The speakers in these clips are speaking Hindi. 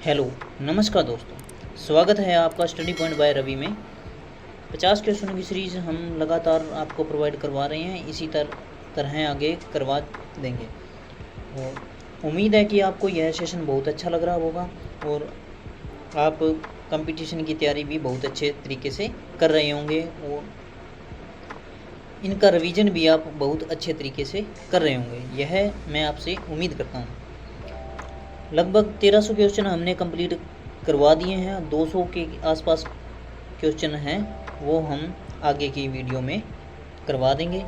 हेलो, नमस्कार दोस्तों। स्वागत है आपका स्टडी पॉइंट बाय रवि में। 50 क्वेश्चनों की सीरीज़ हम लगातार आपको प्रोवाइड करवा रहे हैं, इसी तरह आगे करवा देंगे। और उम्मीद है कि आपको यह सेशन बहुत अच्छा लग रहा होगा और आप कंपटीशन की तैयारी भी बहुत अच्छे तरीके से कर रहे होंगे और इनका रिवीजन भी आप बहुत अच्छे तरीके से कर रहे होंगे, यह मैं आपसे उम्मीद करता हूँ। लगभग 1300 क्वेश्चन हमने कंप्लीट करवा दिए हैं। 200 के आसपास क्वेश्चन हैं, वो हम आगे की वीडियो में करवा देंगे।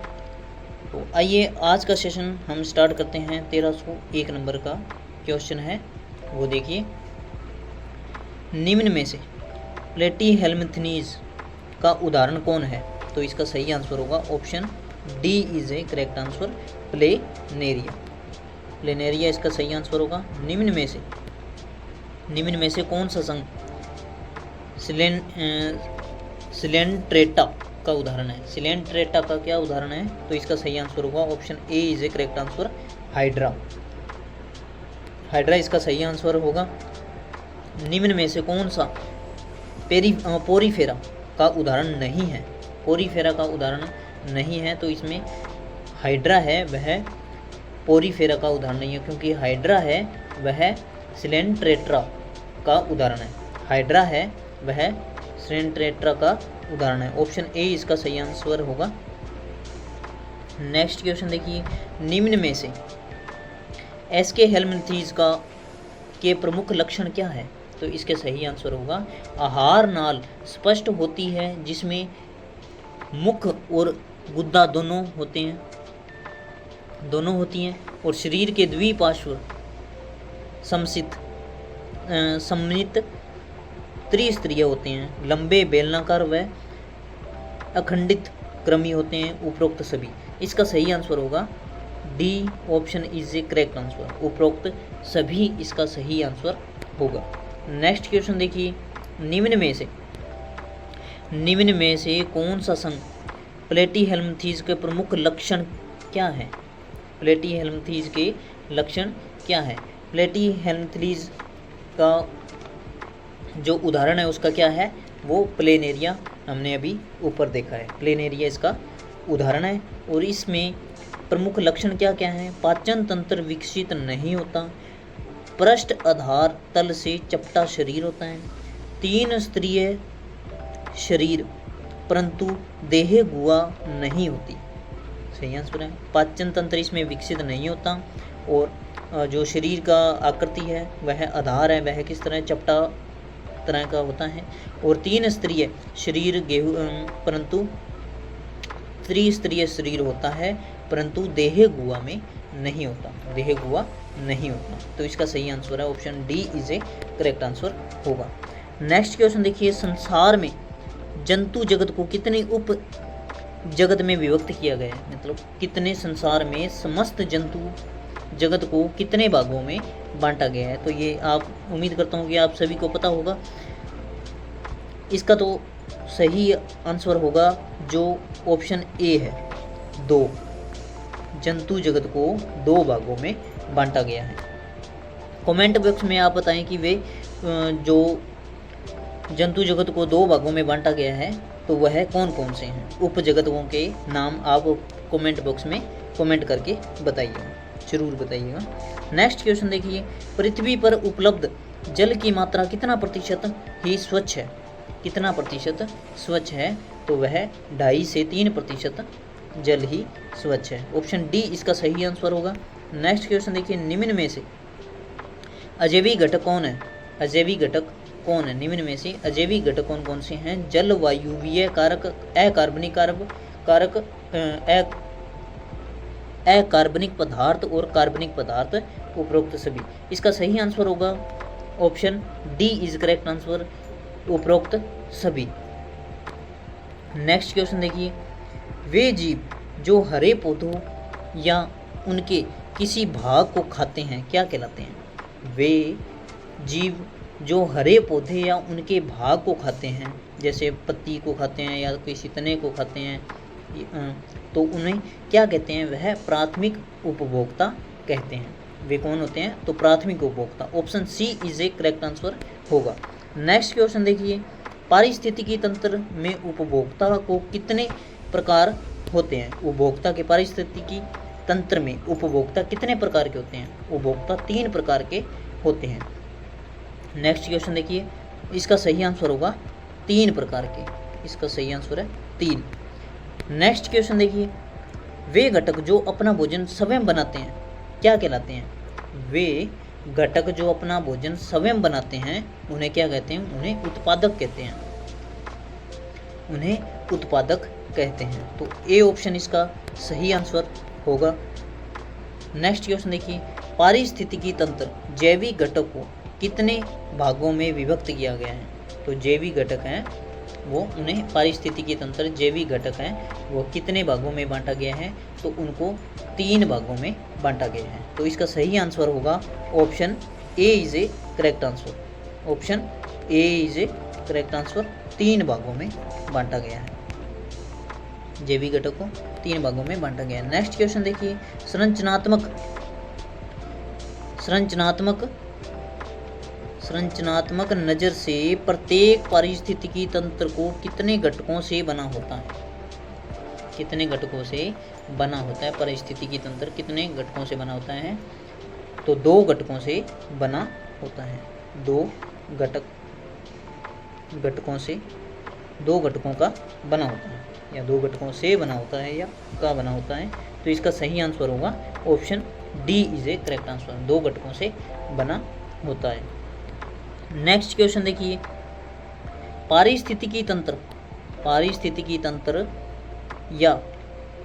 तो आइए आज का सेशन हम स्टार्ट करते हैं। 1301 नंबर का क्वेश्चन है, वो देखिए। निम्न में से प्लेटीहेल्मिंथेस का उदाहरण कौन है? तो इसका सही आंसर होगा option D is a correct answer, planaria. Planaria इसका सही आंसर होगा। निम्न में से कौन सा संघ सिलेंट्रेटा का उदाहरण है? सिलेंट्रेटा का क्या उदाहरण है? तो इसका सही आंसर होगा option A is a correct answer, hydra. Hydra इसका सही आंसर होगा। निम्न में से कौन सा पोरीफेरा का उदाहरण नहीं है? पोरीफेरा का उदाहरण नहीं है, तो इसमें हाइड्रा है, वह पोरीफेरा का उदाहरण नहीं है, क्योंकि हाइड्रा है वह सिलेंट्रेटा का उदाहरण है। हाइड्रा है वह सिलेंट्रेटा का उदाहरण है। ऑप्शन ए इसका सही आंसर होगा। नेक्स्ट क्वेश्चन देखिए। निम्न में से एसके हेल्मिंथेस के प्रमुख लक्षण क्या है? तो इसके सही आंसर होगा आहार नाल स्पष्ट होती है, जिसमें मुख और गुद्दा दोनों होती हैं और शरीर के द्विपार्श्व सम्मिलित त्रिस्तरीय होते हैं। लंबे बेलनाकार व अखंडित क्रमी होते हैं। उपरोक्त सभी इसका सही आंसर होगा D option is a correct answer, उपरोक्त सभी इसका सही आंसर होगा। नेक्स्ट क्वेश्चन देखिए। निम्न में से कौन सा संघ प्लेटीहेल्मिंथेस के प्रमुख लक्षण क्या है? प्लेटीहेल्मिंथेस के लक्षण क्या है? प्लेटीहेल्मिंथेस का जो उदाहरण है उसका क्या है? वो प्लेनेरिया हमने अभी ऊपर देखा है। प्लेनेरिया इसका उदाहरण है और इसमें प्रमुख लक्षण क्या क्या हैं? पाचन तंत्र विकसित नहीं होता, पृष्ठ आधार तल से चपटा शरीर होता है, 3 स्तरीय शरीर परंतु देह गुहा नहीं होती। सही आंसर है। पाचन तंत्र इसमें विकसित नहीं होता और जो शरीर का आकृति है वह आधार है, वह किस तरह चपटा तरह का होता है। और 3 स्तरीय शरीर परंतु त्रिस्तरीय शरीर होता है, परंतु देह गुहा में नहीं होता। देह गुहा नहीं होता, तो इसका सही आंसर है option D is a correct answer होगा। नेक्स्ट क्वेश्चन देखिए। संसार में जंतु जगत को कितने उप जगत में विभक्त किया गया है? मतलब कितने संसार में समस्त जंतु जगत को कितने भागों में बांटा गया है? तो ये आप उम्मीद करता हूँ कि आप सभी को पता होगा। इसका तो सही आंसर होगा जो ऑप्शन ए है, 2। जंतु जगत को 2 भागों में बांटा गया है। कमेंट बॉक्स में आप बताएं कि वे जो जंतु जगत को 2 भागों में बांटा गया है तो वह कौन कौन से हैं? उप जगतों के नाम आप कमेंट बॉक्स में कमेंट करके बताइएगा, जरूर बताइएगा। नेक्स्ट क्वेश्चन देखिए। पृथ्वी पर उपलब्ध जल की मात्रा कितना प्रतिशत ही स्वच्छ है? कितना प्रतिशत स्वच्छ है? तो वह 2.5 से 3% जल ही स्वच्छ है। ऑप्शन डी इसका सही आंसर होगा। नेक्स्ट क्वेश्चन देखिए। निम्न में से अजैविक घटक कौन है? अजैविक घटक कौन है? निम्न में से अजैविक घटक कौन कौन से हैं? जल, वायुवीय कारक, अकार्बनिक कारक, अकार्बनिक पदार्थ और कार्बनिक पदार्थ, उपरोक्त सभी। इसका सही आंसर होगा option D is correct answer, उपरोक्त सभी। नेक्स्ट क्वेश्चन देखिए। वे जीव जो हरे पौधों या उनके किसी भाग को खाते हैं क्या कहलाते हैं? वे जीव जो हरे पौधे या उनके भाग को खाते हैं, जैसे पत्ती को खाते हैं या किसी तने को खाते हैं, तो उन्हें क्या कहते हैं? वह प्राथमिक उपभोक्ता कहते हैं। वे कौन होते हैं? तो प्राथमिक उपभोक्ता। Option C is a correct answer होगा। नेक्स्ट क्वेश्चन देखिए, पारिस्थितिकी तंत्र में उपभोक्ता को कितने प्रकार होते हैं? उपभोक्ता के पारिस्थितिकी तंत्र में उपभोक्ता कितने प्रकार के होते हैं? उपभोक्ता 3 प्रकार के होते हैं। नेक्स्ट क्वेश्चन देखिए, इसका सही आंसर होगा 3 प्रकार के। इसका सही आंसर है 3। नेक्स्ट क्वेश्चन देखिए, वे घटक जो अपना भोजन स्वयं बनाते हैं क्या कहलाते हैं? वे घटक जो अपना भोजन स्वयं बनाते हैं उन्हें क्या कहते हैं? उन्हें उत्पादक कहते हैं। उन्हें उत्पादक कहते हैं। तो ए ऑप्शन इसका सही आंसर होगा। नेक्स्ट क्वेश्चन देखिए, पारिस्थितिकी तंत्र जैविक घटक को कितने भागों में विभक्त किया गया है? तो जैविक घटक हैं वो, उन्हें पारिस्थितिकी तंत्र जैविक घटक हैं वो कितने भागों में बांटा गया है? तो उनको 3 भागों में बांटा गया है। तो इसका सही आंसर होगा option A is a correct answer. Option A is a correct answer. 3 भागों में बांटा गया है। जैविक घटक को 3 भागों में बांटा गया है। नेक्स्ट क्वेश्चन देखिए, संरचनात्मक नज़र से प्रत्येक पारिस्थितिकी तंत्र को कितने घटकों से बना होता है? कितने घटकों से बना होता है? पारिस्थितिकी तंत्र कितने घटकों से बना होता है? तो 2 घटकों से बना होता है। 2 घटकों का बना होता है, या 2 घटकों से बना होता है, या का बना होता है। तो इसका सही आंसर होगा option D is a correct answer. 2 घटकों से बना होता है। नेक्स्ट क्वेश्चन देखिए, पारिस्थितिकी तंत्र या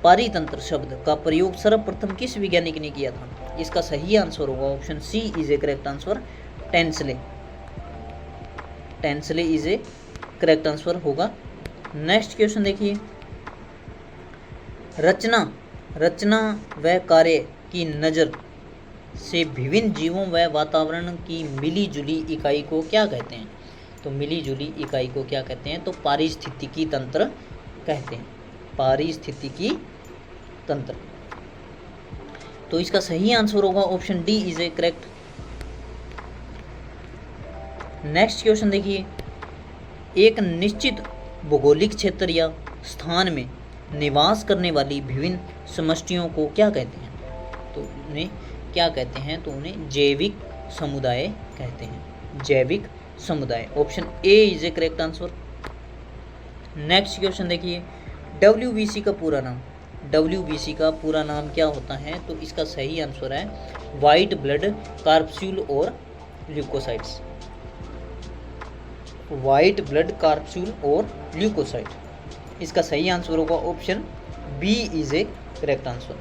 पारितंत्र शब्द का प्रयोग सर्वप्रथम किस वैज्ञानिक ने किया था? इसका सही आंसर होगा option C is a correct answer, Tansley is a correct answer होगा। नेक्स्ट क्वेश्चन देखिए, रचना व कार्य की नज़र से विभिन्न जीवों व वातावरण की मिली जुली इकाई को क्या कहते हैं? तो मिली जुली इकाई को क्या कहते हैं? तो पारिस्थितिकी तंत्र कहते हैं। पारिस्थितिकी तंत्र। तो इसका सही आंसर होगा option D is a correct. Next question देखिए, एक निश्चित भौगोलिक क्षेत्र या स्थान में निवास करने वाली विभिन्न समष्टियों को क्या कहते हैं? तो उन्हें क्या कहते हैं? तो उन्हें जैविक समुदाय कहते हैं। जैविक समुदाय। Option A is a correct answer. Next question देखिए, WBC का पूरा नाम क्या होता है? तो इसका सही आंसर है वाइट ब्लड कार्पस्यूल और ल्यूकोसाइट्स। वाइट ब्लड कार्पस्यूल और ल्यूकोसाइट। इसका सही आंसर होगा option B is a correct answer.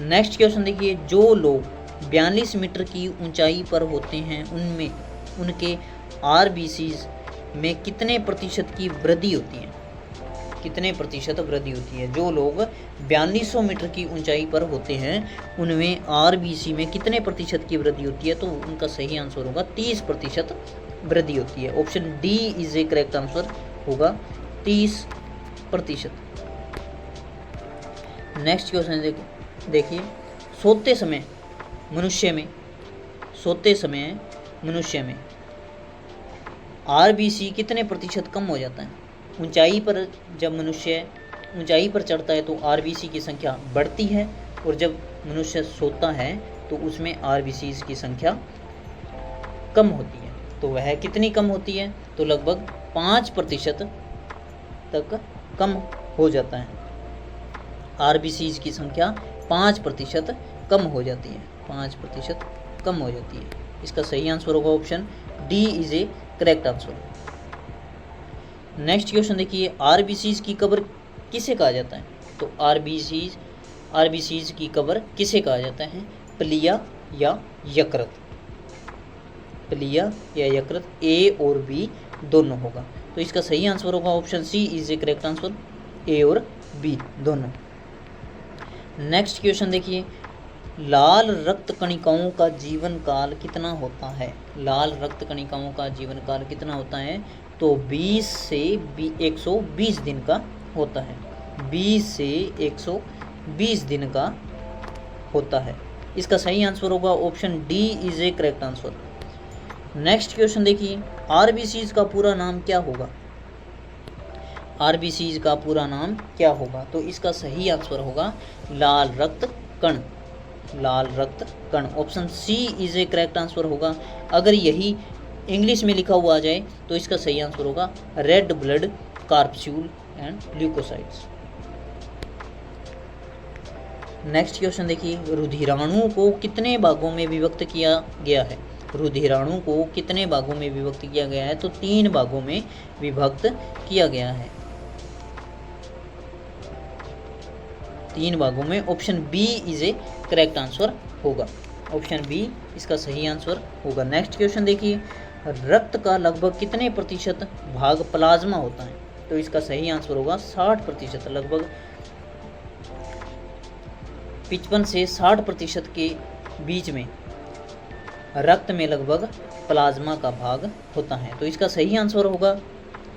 Next question देखिए, जो लोग 42 मीटर की ऊंचाई पर होते हैं उनमें उनके RBCs में कितने प्रतिशत की वृद्धि होती है? कितने प्रतिशत वृद्धि होती है? जो लोग 4200 मीटर की ऊंचाई पर होते हैं उनमें RBC में कितने प्रतिशत की वृद्धि होती है? तो उनका सही आंसर होगा 30% वृद्धि होती है। Option D is a correct answer होगा 30%। नेक्स्ट क्वेश्चन देखिए, सोते समय मनुष्य में RBC कितने प्रतिशत कम हो जाता है? ऊंचाई पर जब मनुष्य ऊंचाई पर चढ़ता है तो RBC की संख्या बढ़ती है, और जब मनुष्य सोता है तो उसमें RBCs की संख्या कम होती है। तो वह कितनी कम होती है? तो लगभग 5% तक कम हो जाता है। RBCs की संख्या 5% कम हो जाती है। 5% कम हो जाती है। इसका सही आंसर होगा option D is a correct answer. Next question देखिए, RBCs की कब्र किसे कहा जाता है? तो RBCs की कब्र किसे कहा जाता है? प्लिया या यकृत? प्लिया या यकृत, ए और बी दोनों होगा। तो इसका सही आंसर होगा option C is a correct answer, A और बी दोनों। नेक्स्ट क्वेश्चन देखिए, लाल रक्त कणिकाओं का जीवन काल कितना होता है? लाल रक्त कणिकाओं का जीवन काल कितना होता है? तो 20 से 120 दिन का होता है। 120 से 120 दिन का होता है। इसका सही आंसर होगा option D is a correct answer. Next question देखिए, आरबीसीज का पूरा नाम क्या होगा? आरबीसीज का पूरा नाम क्या होगा? तो इसका सही आंसर होगा लाल रक्त कण। लाल रक्त कण, option C is a correct answer होगा। अगर यही इंग्लिश में लिखा हुआ आ जाए तो इसका सही आंसर होगा red blood corpuscle and leucocytes. Next question देखिए, रुधिराणु को कितने भागों में विभक्त किया गया है? रुधिराणु को कितने भागों में विभक्त किया गया है? तो 3 भागों में विभक्त किया गया है। 3 भागों में, option B is a correct answer होगा। ऑप्शन बी इसका सही आंसर होगा। नेक्स्ट क्वेश्चन देखिए, रक्त का लगभग कितने प्रतिशत भाग प्लाज्मा होता है? तो इसका सही आंसर होगा 60%। लगभग 55 से 60% के बीच में रक्त में लगभग प्लाज्मा का भाग होता है। तो इसका सही आंसर होगा,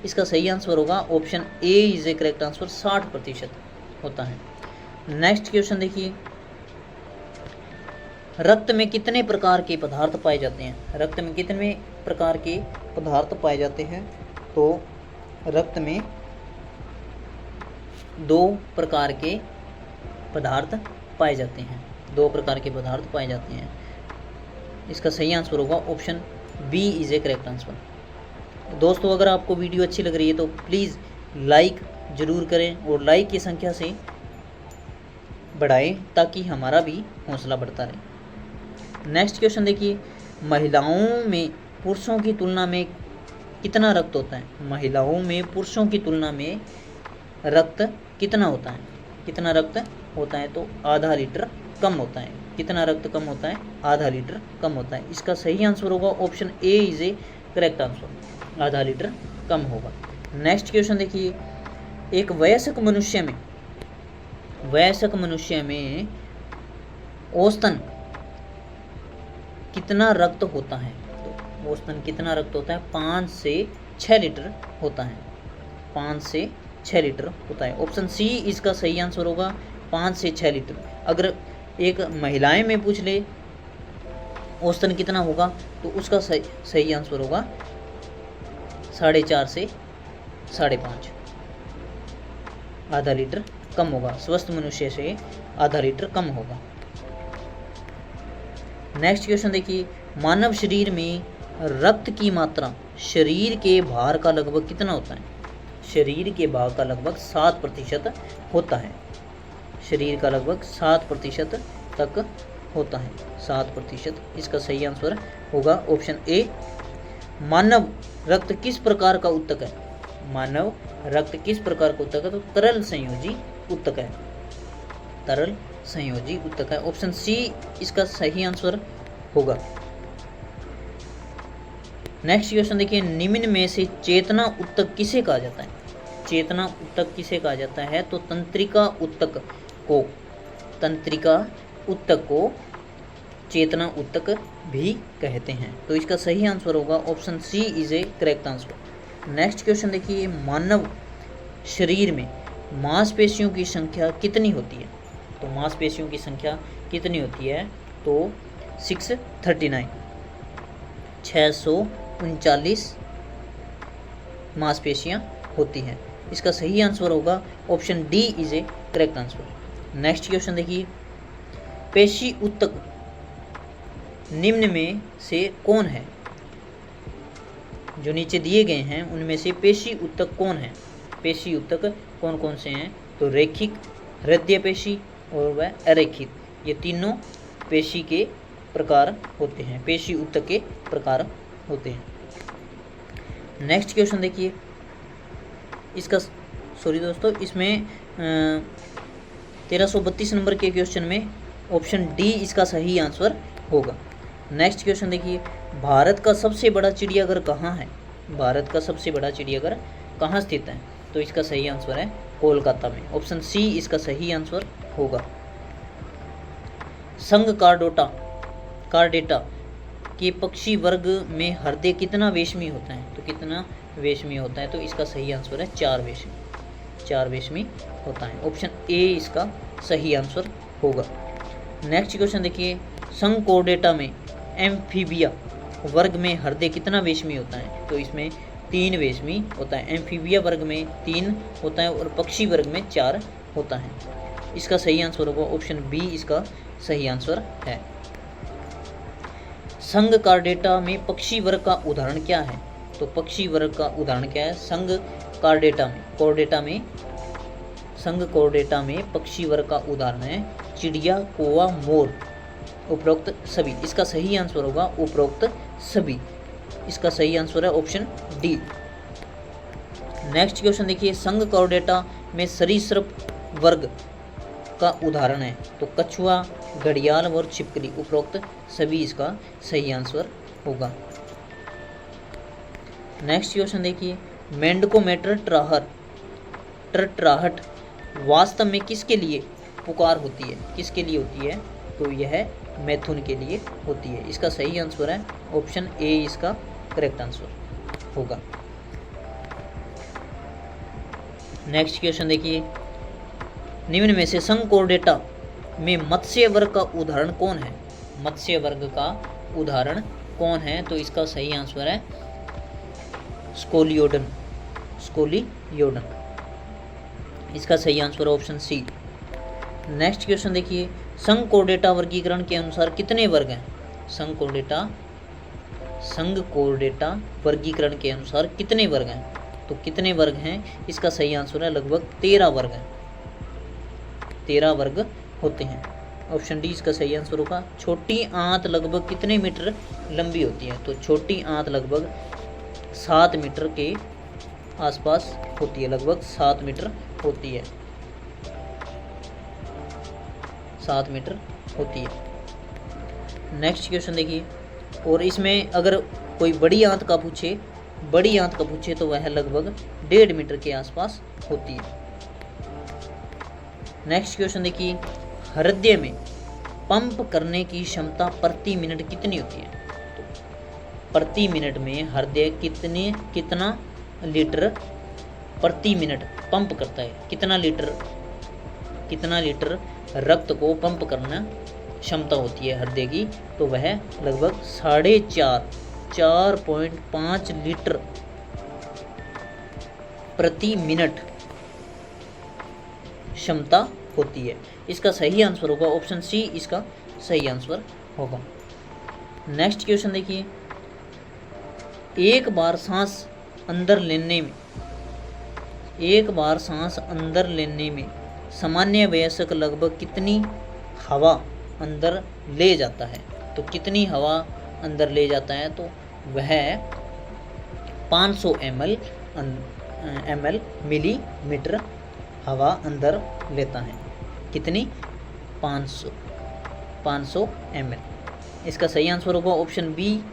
इसका सही आंसर होगा option A is a correct answer, 60% होता है। नेक्स्ट क्वेश्चन देखिए, रक्त में कितने प्रकार के पदार्थ पाए जाते हैं? रक्त में कितने प्रकार के पदार्थ पाए जाते हैं? तो रक्त में 2 प्रकार के पदार्थ पाए जाते हैं। 2 प्रकार के पदार्थ पाए जाते हैं। इसका सही आंसर होगा option B is a correct answer. दोस्तों, अगर आपको वीडियो अच्छी लग रही है तो प्लीज़ लाइक ज़रूर करें और लाइक की संख्या से बढ़ाएं ताकि हमारा भी हौसला बढ़ता रहे। नेक्स्ट क्वेश्चन देखिए, महिलाओं में पुरुषों की तुलना में कितना रक्त होता है? महिलाओं में पुरुषों की तुलना में रक्त कितना होता है? कितना रक्त होता है? तो आधा लीटर कम होता है। कितना रक्त कम होता है? आधा लीटर कम होता है। इसका सही आंसर होगा option A is a correct answer, आधा लीटर कम होगा। नेक्स्ट क्वेश्चन देखिए, एक वयस्क मनुष्य में औसतन कितना रक्त होता है? तो औसतन कितना रक्त होता है? 5 से 6 लीटर होता है। 5 से 6 लीटर होता है। ऑप्शन सी इसका सही आंसर होगा 5 से 6 लीटर। अगर एक महिलाएं में पूछ ले औसतन कितना होगा तो उसका सही आंसर होगा 4.5 से 5.5, आधा लीटर कम होगा। स्वस्थ मनुष्य से आधा लीटर कम होगा। नेक्स्ट क्वेश्चन देखिए, मानव शरीर में रक्त की मात्रा शरीर के भार का लगभग कितना होता है? शरीर के भार का लगभग 7% होता है। शरीर का लगभग 7% तक होता है। 7%। इसका सही आंसर होगा ऑप्शन ए। मानव रक्त किस प्रकार का ऊतक है? मानव रक्त किस प्रकार का ऊतक है? तो तरल संयोजी ऊतक है। तरल संयोजी ऊतक है। ऑप्शन सी इसका सही आंसर होगा। नेक्स्ट क्वेश्चन देखिए, निम्न में से चेतना ऊतक किसे कहा जाता है? चेतना ऊतक किसे कहा जाता है? तो तंत्रिका ऊतक को चेतना ऊतक भी कहते हैं। तो इसका सही आंसर होगा option C is a correct answer. Next question देखिए, मानव शरीर में मांसपेशियों की संख्या कितनी होती है? तो मांसपेशियों की संख्या कितनी होती है? तो 639 639 मांसपेशियां होती हैं। इसका सही आंसर होगा option D is a correct answer. Next question देखिए, पेशी ऊतक निम्न में से कौन है? जो नीचे दिए गए हैं उनमें से पेशी ऊतक कौन है? पेशी ऊतक कौन कौन से हैं? तो रेखिक, हृदय पेशी और वह अरेखित, ये तीनों पेशी के प्रकार होते हैं, पेशी ऊतक के प्रकार होते हैं। नेक्स्ट क्वेश्चन देखिए, इसका दोस्तों इसमें 1332 नंबर के क्वेश्चन में ऑप्शन डी इसका सही आंसर होगा। नेक्स्ट क्वेश्चन देखिए, भारत का सबसे बड़ा चिड़ियाघर कहाँ है? भारत का सबसे बड़ा चिड़ियाघर कहाँ स्थित है? तो इसका सही आंसर है कोलकाता में। ऑप्शन सी इसका सही आंसर होगा। संघ कार्डेटा के पक्षी वर्ग में हृदय कितना वेशमी होता है? तो कितना वेशमी होता है? तो इसका सही आंसर है 4 वेशमी। 4 वेशमी होता है। ऑप्शन ए इसका सही आंसर होगा। नेक्स्ट क्वेश्चन देखिए, संकोडेटा में एम्फीबिया वर्ग में हृदय कितना वेशमी होता है? तो इसमें 3 वेशमी होता है। एम्फीबिया वर्ग में 3 होता है और पक्षी वर्ग में 4 होता है। इसका सही आंसर होगा ऑप्शन बी इसका सही आंसर है। संघ कार्डेटा में पक्षी वर्ग का उदाहरण क्या है? तो पक्षी वर्ग का उदाहरण क्या है? संघ कार्डेटा में पक्षी वर्ग का उदाहरण है चिड़िया, कौवा, मोर, उपरोक्त सभी। इसका सही आंसर होगा उपरोक्त सभी। इसका सही आंसर है ऑप्शन डी। नेक्स्ट क्वेश्चन देखिए, संघ कार्डेटा में सरीसृप वर्ग का उदाहरण है तो कछुआ, घड़ियाल और छिपकली, उपरोक्त सभी इसका सही आंसर होगा। नेक्स्ट क्वेश्चन देखिए, मेंढकोमेटर ट्रट्राहट वास्तव में किसके लिए पुकार होती है? किसके लिए होती है? तो यह मैथुन के लिए होती है। इसका सही आंसर है ऑप्शन ए इसका करेक्ट आंसर होगा। नेक्स्ट क्वेश्चन देखिए, निम्न में से संकोडेटा में मत्स्य वर्ग का उदाहरण कौन है? मत्स्य वर्ग का उदाहरण कौन है? तो इसका सही आंसर है स्कोलियोडन। इसका सही आंसर है ऑप्शन सी। नेक्स्ट क्वेश्चन देखिए, संकोडेटा वर्गीकरण के अनुसार कितने वर्ग हैं? संकोडेटा वर्गीकरण के अनुसार कितने वर्ग हैं? तो कितने वर्ग हैं? इसका सही आंसर है लगभग 13 वर्ग हैं। 13 वर्ग होते हैं। ऑप्शन डी इसका सही आंसर होगा। छोटी आंत लगभग कितने मीटर लंबी होती है? तो छोटी आंत लगभग 7 मीटर के आसपास होती है। लगभग 7 मीटर होती है। 7 मीटर होती है। नेक्स्ट क्वेश्चन देखिए, और इसमें अगर कोई बड़ी आंत का पूछे तो वह लगभग 1.5 मीटर के आसपास होती है। नेक्स्ट क्वेश्चन देखिए, हृदय में पंप करने की क्षमता प्रति मिनट कितनी होती है? तो प्रति मिनट में हृदय कितना लीटर प्रति मिनट पंप करता है? कितना लीटर रक्त को पंप करना क्षमता होती है हृदय की? तो वह लगभग 4.5 लीटर प्रति मिनट क्षमता होती है। इसका सही आंसर होगा ऑप्शन सी इसका सही आंसर होगा। नेक्स्ट क्वेश्चन देखिए, एक बार सांस अंदर लेने में सामान्य वयस्क लगभग कितनी हवा अंदर ले जाता है? तो कितनी हवा अंदर ले जाता है? तो वह 500 मिलीमीटर हवा अंदर लेता है। कितनी? 500 ml। इसका सही आंसर होगा option B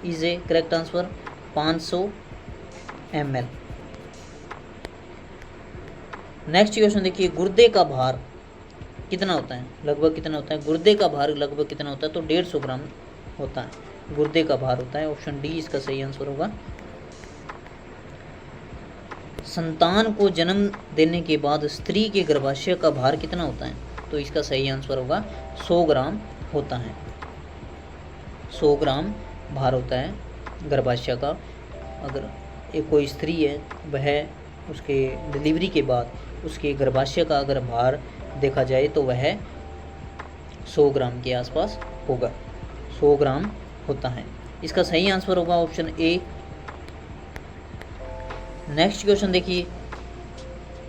is a correct answer, 500 ml। Next question देखिए, गुर्दे का भार कितना होता है? लगभग कितना होता है? गुर्दे का भार लगभग कितना होता है? तो 150 ग्राम होता है। गुर्दे का भार होता है। ऑप्शन डी इसका सही आंसर होगा। संतान को जन्म देने के बाद स्त्री के गर्भाशय का भार कितना होता है? तो इसका सही आंसर होगा 100 ग्राम होता है। 100 ग्राम भार होता है गर्भाशय का। अगर एक कोई स्त्री है वह उसके डिलीवरी के बाद उसके गर्भाशय का अगर भार देखा जाए तो वह 100 ग्राम के आसपास होगा। 100 ग्राम होता है। इसका सही आंसर होगा ऑप्शन ए। नेक्स्ट क्वेश्चन देखिए,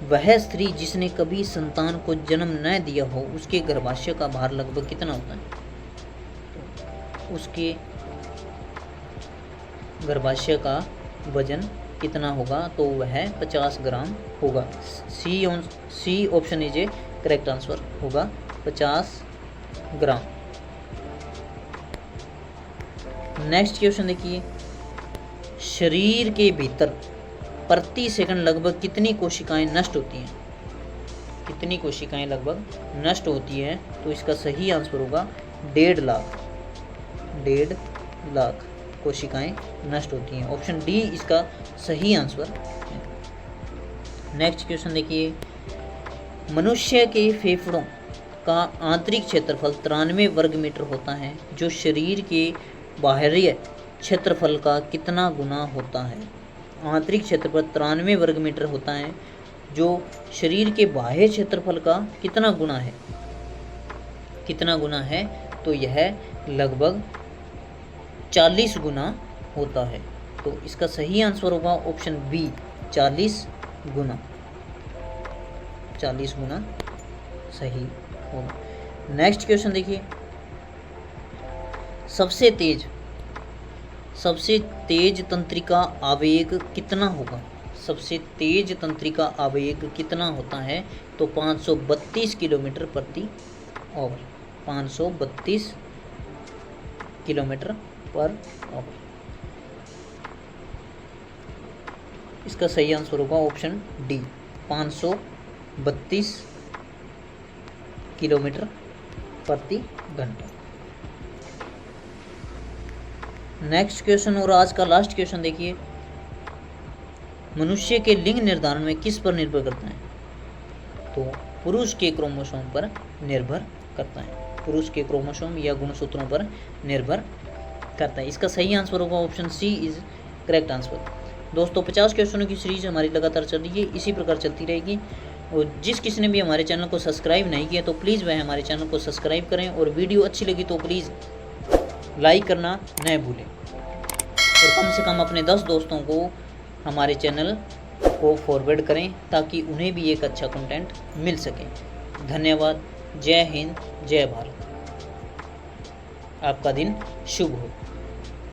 वह स्त्री जिसने कभी संतान को जन्म न दिया हो उसके गर्भाशय का भार लगभग कितना होता है? तो उसके गर्भाशय का वजन कितना होगा? तो वह 50 ग्राम होगा। C option is a correct answer होगा, 50 ग्राम। नेक्स्ट क्वेश्चन देखिए, शरीर के भीतर प्रति सेकंड लगभग कितनी कोशिकाएं नष्ट होती हैं? कितनी कोशिकाएं लगभग नष्ट होती हैं? तो इसका सही आंसर होगा 1.5 लाख। 1.5 लाख कोशिकाएं नष्ट होती हैं। ऑप्शन डी इसका सही आंसर है। नेक्स्ट क्वेश्चन देखिए, मनुष्य के फेफड़ों का आंतरिक क्षेत्रफल 93 वर्ग मीटर होता है, जो शरीर के बाहरी क्षेत्रफल का कितना गुना होता है। आंतरिक क्षेत्रफल 93 वर्ग मीटर होता है, जो शरीर के बाह्य क्षेत्रफल का कितना गुना है, कितना गुना है, तो यह लगभग 40 गुना होता है। तो इसका सही आंसर होगा ऑप्शन बी, 40 गुना, 40 गुना सही होगा। नेक्स्ट क्वेश्चन देखिए, सबसे तेज तंत्रिका आवेग कितना होगा। सबसे तेज तंत्रिका आवेग कितना होता है, तो 532 किलोमीटर प्रति आवर, 532 किलोमीटर पर आवर। इसका सही आंसर होगा ऑप्शन डी, 532 किलोमीटर प्रति घंटा। नेक्स्ट क्वेश्चन और आज का लास्ट क्वेश्चन देखिए, मनुष्य के लिंग निर्धारण में किस पर निर्भर करता है, तो पुरुष के क्रोमोसोम पर निर्भर करता है, पुरुष के क्रोमोसोम या गुणसूत्रों पर निर्भर करता है। इसका सही आंसर होगा option C is correct answer. दोस्तों 50 क्वेश्चनों की सीरीज हमारी लगातार चल रही है, इसी प्रकार चलती रहेगी। और जिस किसी ने भी हमारे चैनल को सब्सक्राइब नहीं किया तो प्लीज़ वह हमारे चैनल को सब्सक्राइब करें, और वीडियो अच्छी लगी तो प्लीज़ लाइक करना न भूलें, और कम से कम अपने 10 दोस्तों को हमारे चैनल को फॉरवर्ड करें ताकि उन्हें भी एक अच्छा कंटेंट मिल सके। धन्यवाद। जय हिंद, जय भारत। आपका दिन शुभ हो।